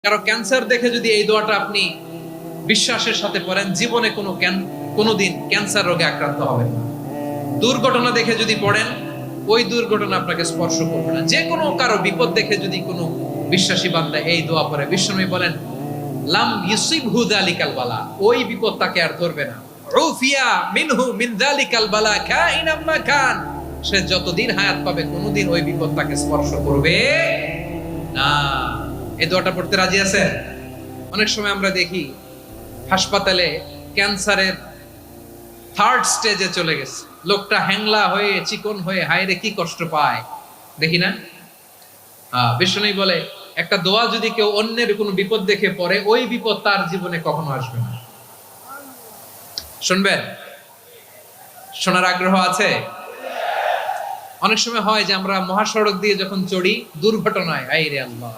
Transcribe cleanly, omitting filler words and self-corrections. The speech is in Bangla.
কারো ক্যান্সার দেখে যদি এই দোয়াটা আপনি বিশ্বাসের সাথে পড়েন, জীবনে কোনোদিন ক্যান্সার রোগে আক্রান্ত হবেন না। দুর্ঘটনা দেখে যদি পড়েন, ওই দুর্ঘটনা আপনাকে স্পর্শ করবে না। যে কোনো কারো বিপদ দেখে যদি কোনো বিশ্বাসী বান্দা এই দোয়া পড়ে, বিশ্বনবী বলেন লাম ইউসিবহু যালিকাল বালা, ওই বিপদ তাকে আর ধরবে না। উফিয়া মিনহু মিন যালিকাল বালা কাইনাম মা কান, সে যতদিন হায়াত পাবে কোনোদিন ওই বিপদ তাকে স্পর্শ করবে না। এই দোয়াটা পড়তে রাজি আছেন? অনেক সময় আমরা দেখি হাসপাতালে ক্যান্সারের থার্ড স্টেজে চলে গেছে, লোকটা হ্যাংলা হয়ে চিকন হয়ে হায়রে কি কষ্ট পায় দেখি না। বিষ্ণু বলে একটা দোয়া যদি কেউ অন্যের কোনো বিপদ দেখে পড়ে, ওই বিপদ তার জীবনে কখনো আসবে না। শুনবেন? শোনার আগ্রহ আছে? অনেক সময় হয় যে আমরা মহাসড়ক দিয়ে যখন চড়ি, দুর্ঘটনায় হায়রে আল্লাহ